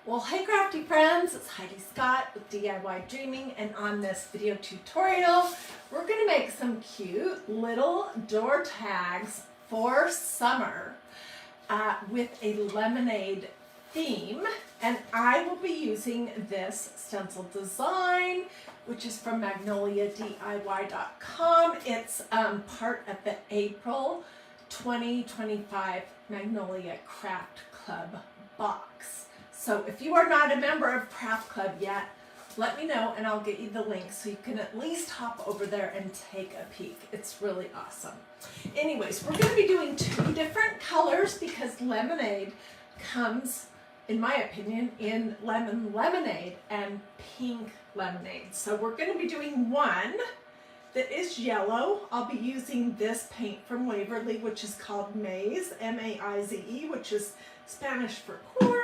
Well, hey crafty friends, it's Hiedi Scott with DiyDreaming, and on this video tutorial, we're going to make some cute little door tags for summer with a lemonade theme. And I will be using this stencil design, which is from Magnolia.com. It's part of the April 2025 Magnolia Craft Club box. So if you are not a member of Craft Club yet, let me know and I'll get you the link so you can at least hop over there and take a peek. It's really awesome. Anyways, we're going to be doing two different colors because lemonade comes, in my opinion, in lemon lemonade and pink lemonade. So we're going to be doing one that is yellow. I'll be using this paint from Waverly, which is called Maize, M-A-I-Z-E, which is Spanish for corn.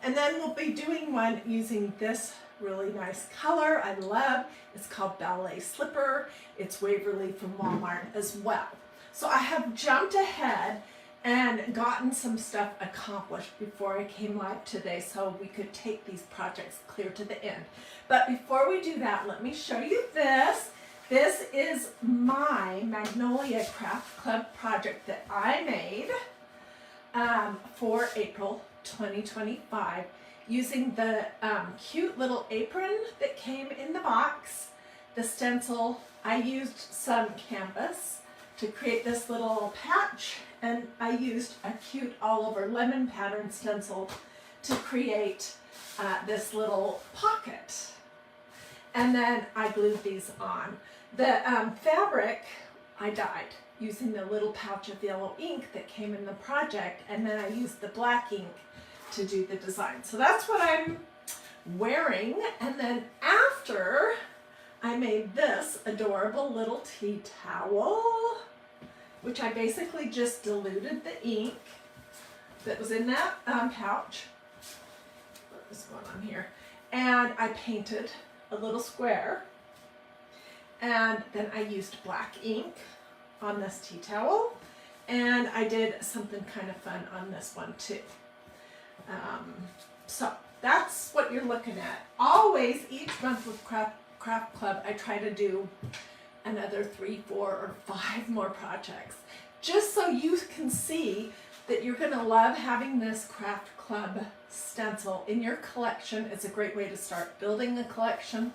And then we'll be doing one using this really nice color I love. It's called Ballet Slipper. It's Waverly from Walmart as well. So I have jumped ahead and gotten some stuff accomplished before I came live today so we could take these projects clear to the end. But before we do that, let me show you this. This is my Magnolia Craft Club project that I made for April 2025 using the cute little apron that came in the box, the stencil. I used some canvas to create this little patch, and I used a cute all over lemon pattern stencil to create this little pocket. And then I glued these on. The fabric I dyed using the little pouch of yellow ink that came in the project, and then I used the black ink to do the design. So that's what I'm wearing. And then after, I made this adorable little tea towel, which I basically just diluted the ink that was in that pouch. What is going on here? And I painted a little square, and then I used black ink on this tea towel, and I did something kind of fun on this one too. So that's what you're looking at. Always, each month with Craft Club, I try to do another 3, 4, or 5 more projects, just so you can see that you're going to love having this Craft Club stencil in your collection. It's a great way to start building a collection,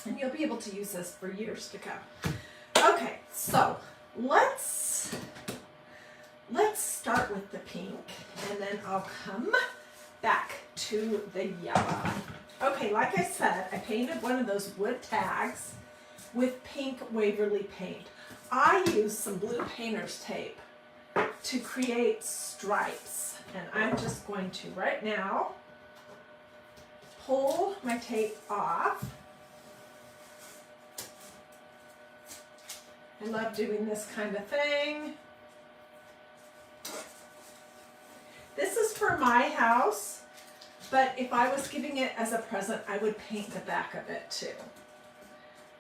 and you'll be able to use this for years to come. Okay, so let's start with the pink, and then I'll come back to the yellow. Okay, like I said, I painted one of those wood tags with pink Waverly paint. I used some blue painter's tape to create stripes, and I'm just going to right now pull my tape off. I love doing this kind of thing. This is for my house, but if I was giving it as a present, I would paint the back of it too.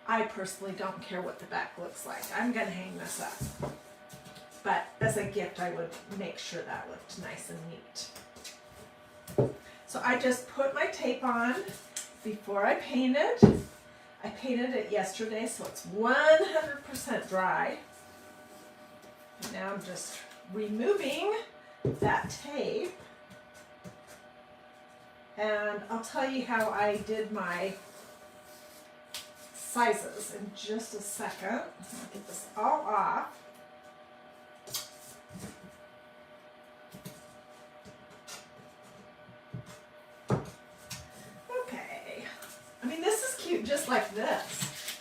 I personally don't care what the back looks like. I'm going to hang this up. But as a gift, I would make sure that looked nice and neat. So I just put my tape on before I painted. I painted it yesterday, so it's 100% dry. And now I'm just removing that tape. And I'll tell you how I did my sizes in just a second. I'll get this all off. Okay. I mean, this is cute just like this.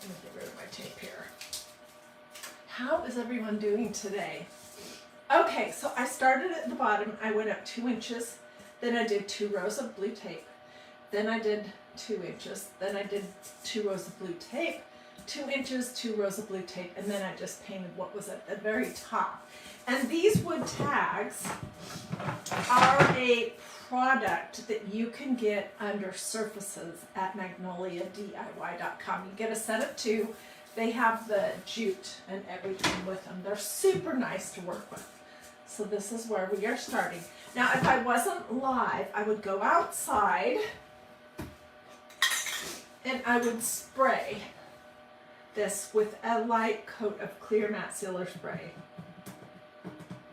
Let me get rid of my tape here. How is everyone doing today? Okay, so I started at the bottom. I went up 2 inches. Then I did 2 rows of blue tape. Then I did 2 inches. Then I did 2 rows of blue tape. 2 inches, 2 rows of blue tape. And then I just painted what was at the very top. And these wood tags are a product that you can get under surfaces at Magnolia.com. You get a set of 2. They have the jute and everything with them. They're super nice to work with. So this is where we are starting. Now, if I wasn't live, I would go outside and I would spray this with a light coat of clear matte sealer spray.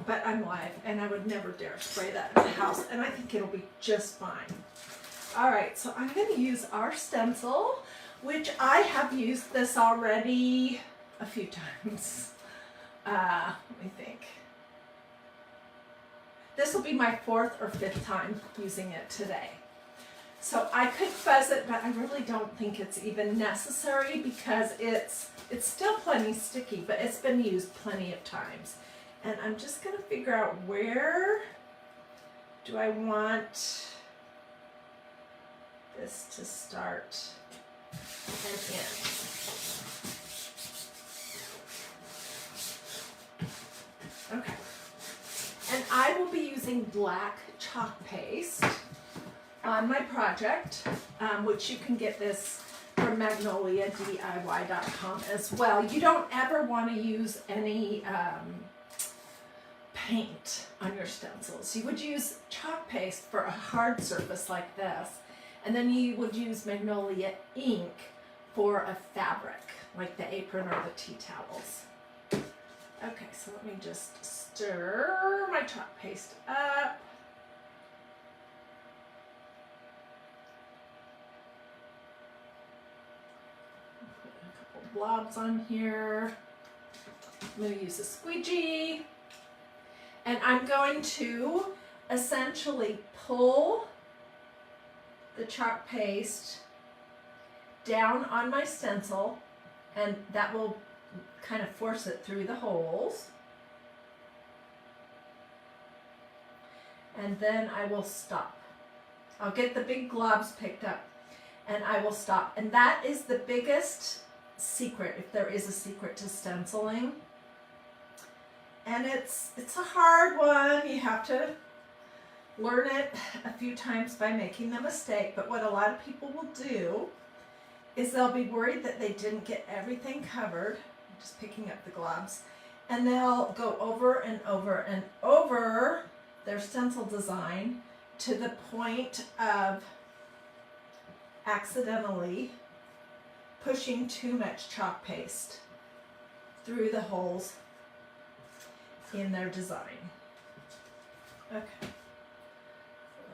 But I'm live and I would never dare spray that in the house, and I think it'll be just fine. All right, so I'm going to use our stencil, which I have used this already a few times. Let me think. This will be my 4th or 5th time using it today. So I could fuzz it, but I really don't think it's even necessary because it's still plenty sticky, but it's been used plenty of times. And I'm just going to figure out where do I want this to start and end. Okay. And I will be using black chalk paste on my project, which you can get this from magnoliadiy.com as well. You don't ever want to use any paint on your stencils. You would use chalk paste for a hard surface like this, and then you would use Magnolia ink for a fabric, like the apron or the tea towels. Okay, so let me just stir my chalk paste up. Put a couple blobs on here. I'm going to use a squeegee. And I'm going to essentially pull the chalk paste down on my stencil, and that will kind of force it through the holes. And then I will stop. I'll get the big globs picked up and I will stop. And that is the biggest secret, if there is a secret to stenciling. And it's a hard one. You have to learn it a few times by making the mistake. But what a lot of people will do is they'll be worried that they didn't get everything covered. I'm just picking up the globs. And they'll go over and over and over their stencil design to the point of accidentally pushing too much chalk paste through the holes in their design. Okay.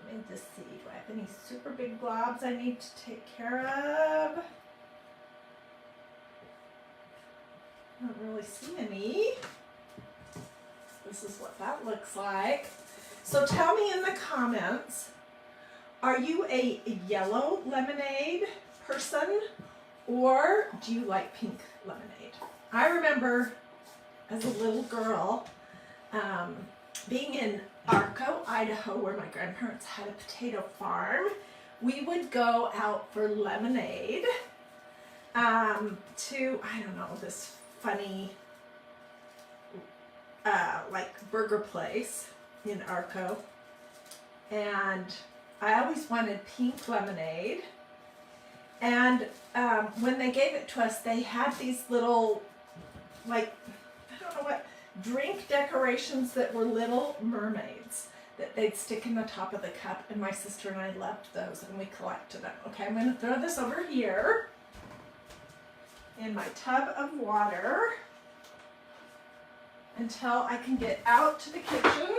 Let me just see. Do I have any super big globs I need to take care of? I don't really see any. This is what that looks like. So tell me in the comments, are you a yellow lemonade person or do you like pink lemonade? I remember as a little girl being in Arco, Idaho, where my grandparents had a potato farm. We would go out for lemonade to, I don't know, this funny like burger place in Arco, and I always wanted pink lemonade. And when they gave it to us, they had these little, like, I don't know what, drink decorations that were little mermaids that they'd stick in the top of the cup, and my sister and I loved those and we collected them. Okay, I'm going to throw this over here in my tub of water until I can get out to the kitchen.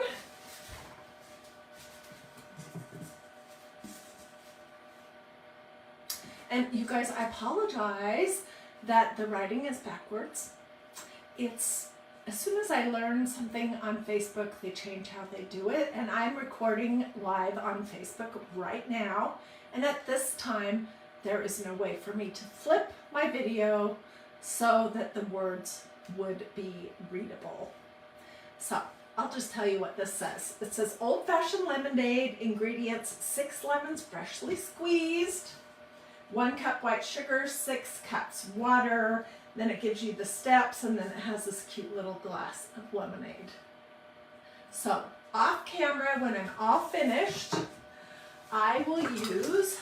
And you guys, I apologize that the writing is backwards. It's, as soon as I learn something on Facebook, they change how they do it. And I'm recording live on Facebook right now. And at this time, there is no way for me to flip my video so that the words would be readable. So I'll just tell you what this says. It says old-fashioned lemonade, ingredients, 6 lemons freshly squeezed, 1 cup white sugar, 6 cups water. Then it gives you the steps, and then it has this cute little glass of lemonade. So off camera, when I'm all finished, I will use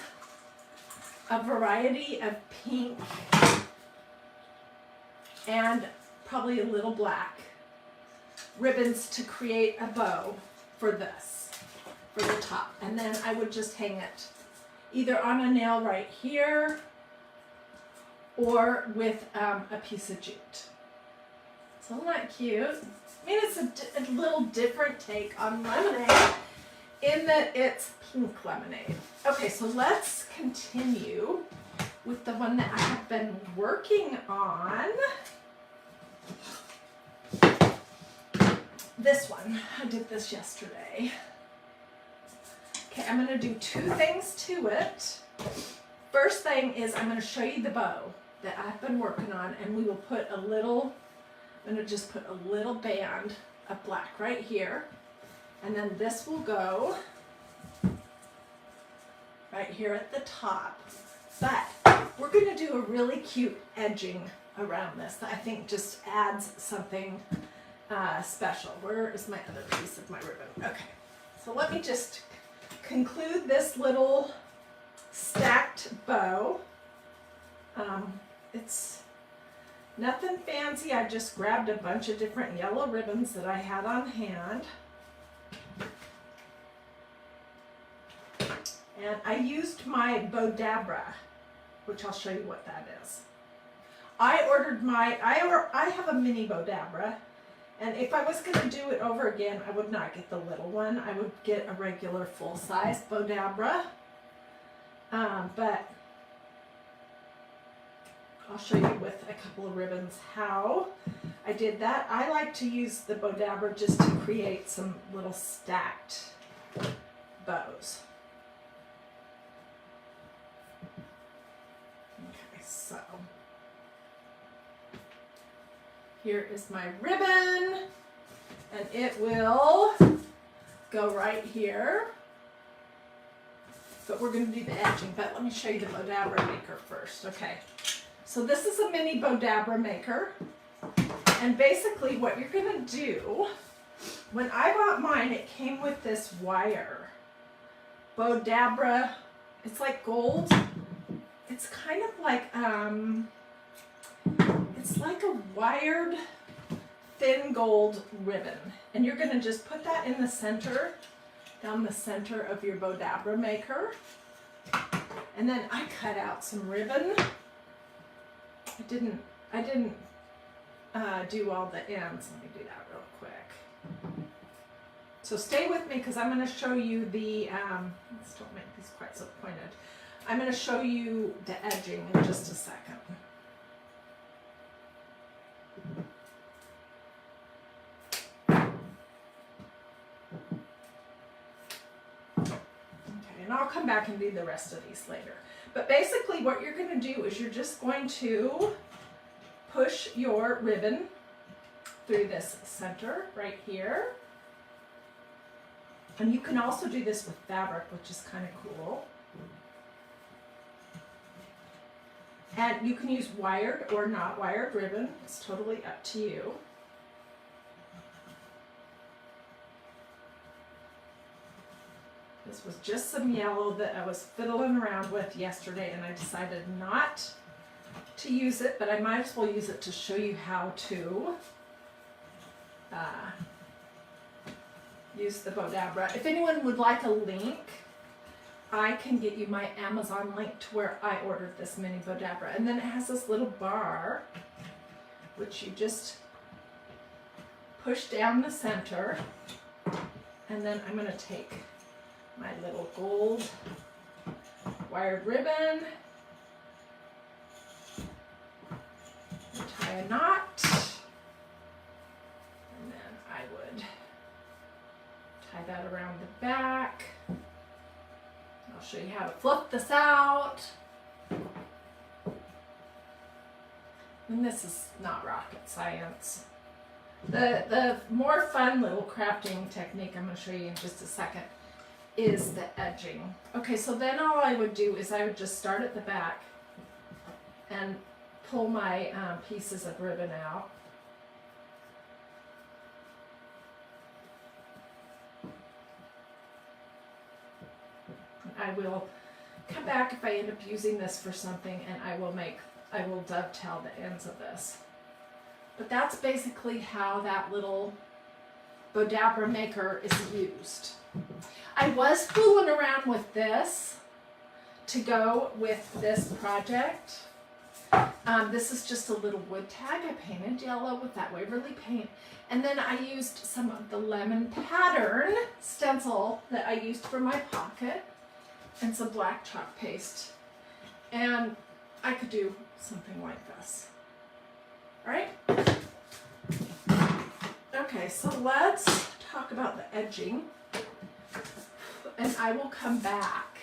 a variety of pink and probably a little black ribbons to create a bow for this, for the top. And then I would just hang it either on a nail right here or with a piece of jute. So isn't that cute? I mean, it's a little different take on lemonade in that it's pink lemonade. Okay, so let's continue with the one that I have been working on. This one, I did this yesterday. Okay, I'm gonna do two things to it. First thing is I'm gonna show you the bow that I've been working on, and we will put a little, I'm gonna just put a little band of black right here. And then this will go right here at the top. But we're gonna do a really cute edging around this that I think just adds something special. Where is my other piece of my ribbon? Okay, so let me just conclude this little stacked bow. It's nothing fancy. I just grabbed a bunch of different yellow ribbons that I had on hand. And I used my Bodabra, which I'll show you what that is. I ordered I have a mini Bodabra, and if I was going to do it over again, I would not get the little one. I would get a regular full-size Bodabra. But I'll show you with a couple of ribbons how I did that. I like to use the Bodabra just to create some little stacked bows. Okay, so here is my ribbon, and it will go right here. But we're going to do the edging, but let me show you the Bodabra maker first. Okay, so this is a mini Bodabra maker, and basically what you're going to do, when I bought mine, it came with this wire. Bodabra, it's like gold. It's kind of like, it's like a wired thin gold ribbon. And you're going to just put that in the center, down the center of your Bodabra maker. And then I cut out some ribbon. I didn't do all the ends. Let me do that real quick. So stay with me because I'm going to show you the, let's don't make these quite so pointed. I'm going to show you the edging in just a second. And I'll come back and do the rest of these later. But basically what you're going to do is you're just going to push your ribbon through this center right here. And you can also do this with fabric, which is kind of cool. And you can use wired or not wired ribbon. It's totally up to you. This was just some yellow that I was fiddling around with yesterday, and I decided not to use it, but I might as well use it to show you how to use the Bodabra. If anyone would like a link, I can get you my Amazon link to where I ordered this mini Bodabra. And then it has this little bar, which you just push down the center. And then I'm going to take my little gold wired ribbon, and tie a knot, and then I would tie that around the back. I'll show you how to flip this out. And this is not rocket science. The more fun little crafting technique I'm going to show you in just a second is the edging. Okay, so then all I would do is I would just start at the back and pull my pieces of ribbon out. I will come back if I end up using this for something, and I will dovetail the ends of this. But that's basically how that little Bodabra maker is used. I was fooling around with this to go with this project. This is just a little wood tag I painted yellow with that Waverly paint. And then I used some of the lemon pattern stencil that I used for my pocket and some black chalk paste. And I could do something like this. All right? Okay, so let's talk about the edging. And I will come back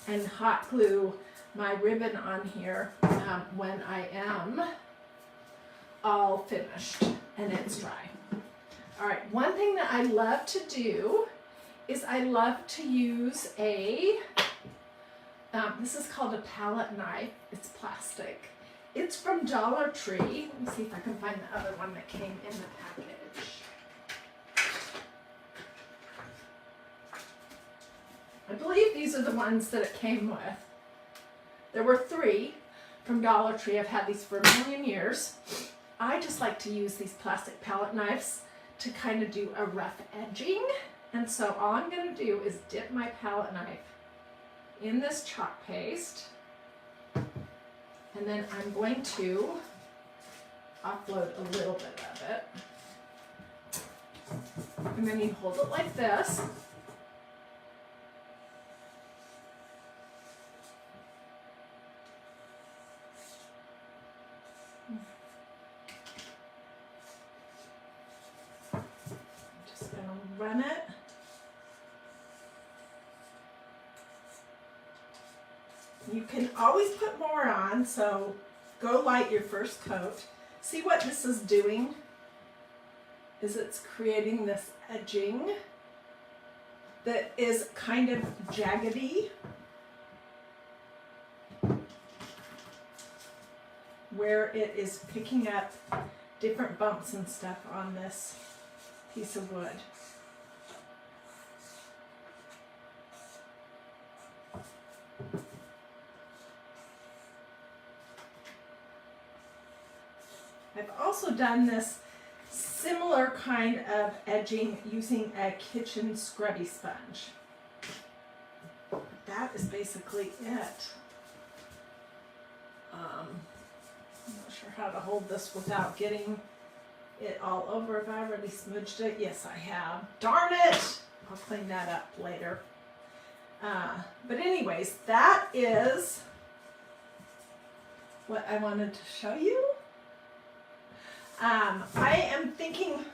and hot glue my ribbon on here when I am all finished and it's dry. All right, one thing that I love to do is I love to use a, this is called a palette knife. It's plastic. It's from Dollar Tree. Let me see if I can find the other one that came in the package. I believe these are the ones that it came with. There were 3 from Dollar Tree. I've had these for a million years. I just like to use these plastic palette knives to kind of do a rough edging. And so all I'm going to do is dip my palette knife in this chalk paste. And then I'm going to offload a little bit of it. And then you hold it like this. Run it. You can always put more on, so go light your first coat. See what this is doing? Is it's creating this edging that is kind of jaggedy, where it is picking up different bumps and stuff on this piece of wood. I've also done this similar kind of edging using a kitchen scrubby sponge. That is basically it. I'm not sure how to hold this without getting it all over. Have I already smudged it? Yes, I have. Darn it! I'll clean that up later. But anyways, that is what I wanted to show you. I am thinking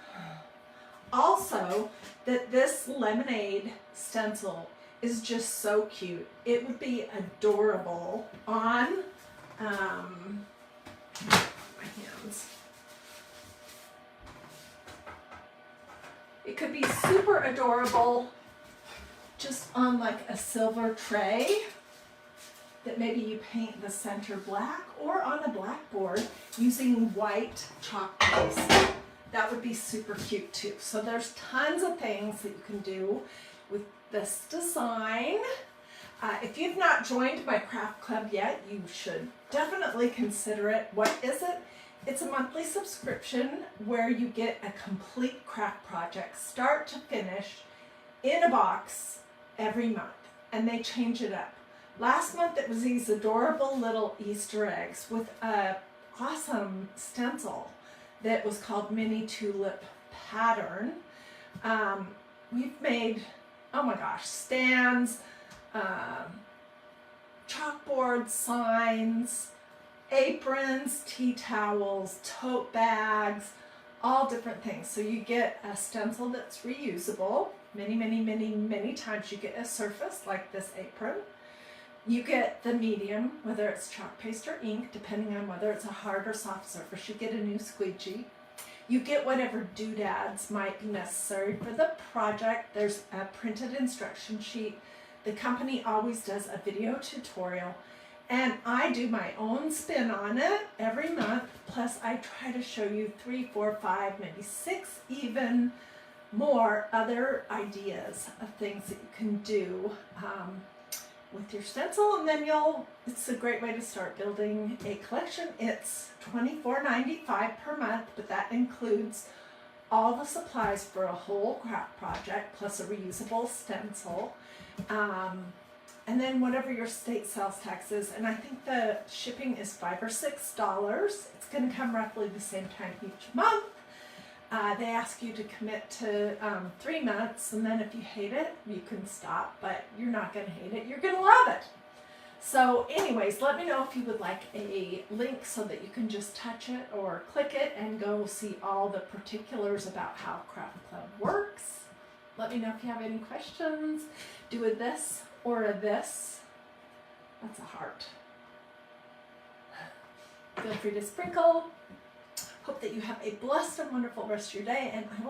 also that this lemonade stencil is just so cute. It would be adorable on my hands. It could be super adorable just on like a silver tray that maybe you paint the center black, or on a blackboard using white chalk paste. That would be super cute too. So there's tons of things that you can do with this design. If you've not joined my craft club yet, you should definitely consider it. What is it? It's a monthly subscription where you get a complete craft project, start to finish, in a box every month, and they change it up. Last month it was these adorable little Easter eggs with a awesome stencil that was called Mini Tulip Pattern. We've made, oh my gosh, stands, chalkboard signs, aprons, tea towels, tote bags, all different things. So you get a stencil that's reusable many times. You get a surface like this apron. You get the medium, whether it's chalk paste or ink, depending on whether it's a hard or soft surface. You get a new squeegee. You get whatever doodads might be necessary for the project. There's a printed instruction sheet. The company always does a video tutorial, and I do my own spin on it every month. Plus I try to show you 3, 4, 5, maybe 6 even more other ideas of things that you can do with your stencil, and then it's a great way to start building a collection. It's $24.95 per month, but that includes all the supplies for a whole craft project plus a reusable stencil. And then whatever your state sales tax is, and I think the shipping is $5 or $6. It's going to come roughly the same time each month. They ask you to commit to 3 months, and then if you hate it, you can stop, but you're not going to hate it. You're going to love it. So anyways, let me know if you would like a link so that you can just touch it or click it and go see all the particulars about how Craft Club works. Let me know if you have any questions. Do a this or a this. That's a heart. Feel free to sprinkle. Hope that you have a blessed and wonderful rest of your day, and I will